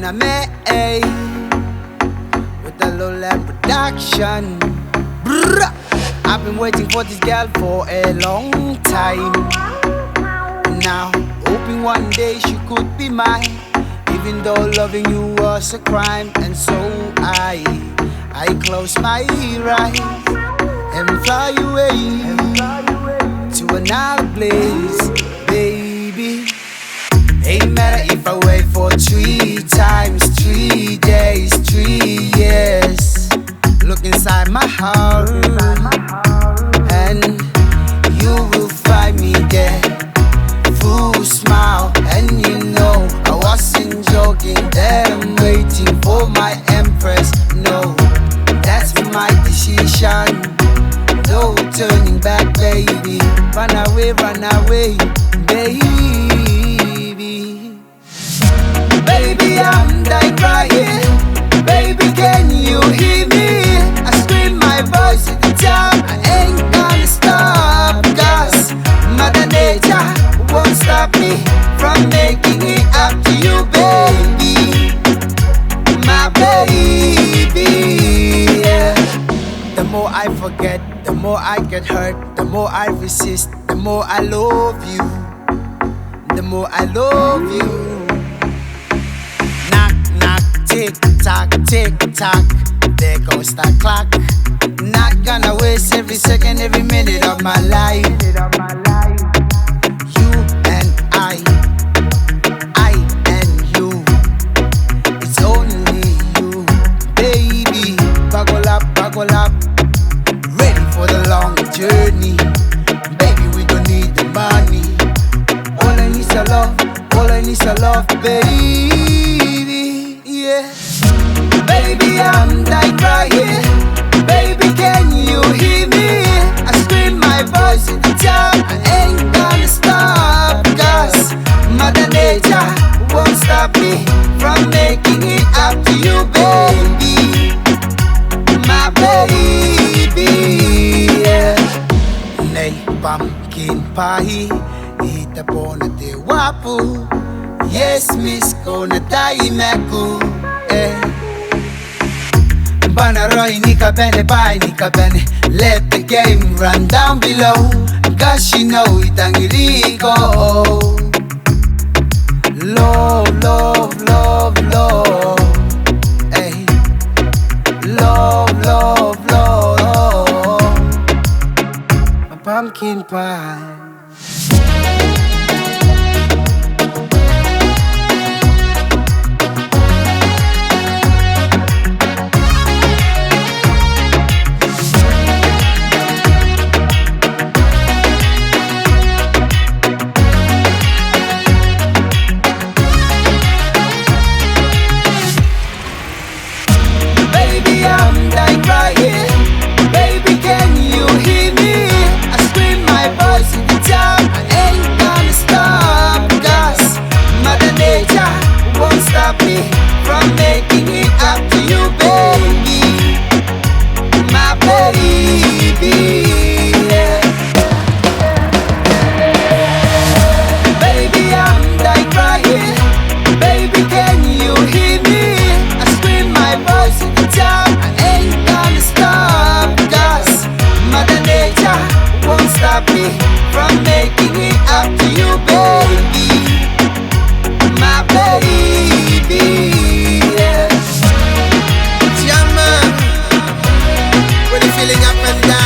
Banana May with the Lowland production. Brrr. I've been waiting for this girl for a long time. Now, hoping one day she could be mine. Even though loving you was a crime, and so I close my eyes and fly away to another place, baby. Ain't matter if I wait for 3 times, 3 days, 3 years. Look inside my heart, and you will find me there. Full smile, and you know I wasn't joking. That I'm waiting for my empress. No, that's my decision. No turning back, baby. Run away, baby. Baby, I'm dying crying. Baby, can you hear me? I scream my voice at the top. I ain't gonna stop, 'cause Mother Nature won't stop me from making it up to you, baby. My baby, yeah. The more I forget, the more I get hurt. The more I resist, the more I love you. The more I love you. Knock, knock, tick tock, there goes that clock. Not gonna waste every second, every minute of my life. You and I and you. It's only you, baby. Buckle up, ready for the long journey. Baby, we don't need the money. All I need's a love, baby. Yeah. Baby, I'm dying crying. Baby, can you hear me? I scream my voice at the top. I ain't gonna stop, 'cause Mother Nature won't stop me from making it up to you, baby. My baby, yeah. Nay, pumpkin pie, ita po na te wapu. Yes, miss ko na tayo meku, eh. Banaroy, nika bene, bye, nika bene. Let the game run down below, 'cause you know itang iriko. Love, love, love, love. Hey. Love, love, love. My pumpkin pie. I'm dying crying. Baby, can you hear me? I scream my voice at the top. I ain't gonna stop, 'cause Mother Nature won't stop me from making it up to you, baby. My baby, yeah. Baby, I'm dying crying. Baby, can you hear me? I scream my voice at the top. Won't stop me from making it up to you, baby. My baby, yeah. Yeah, man. When you feeling up and down.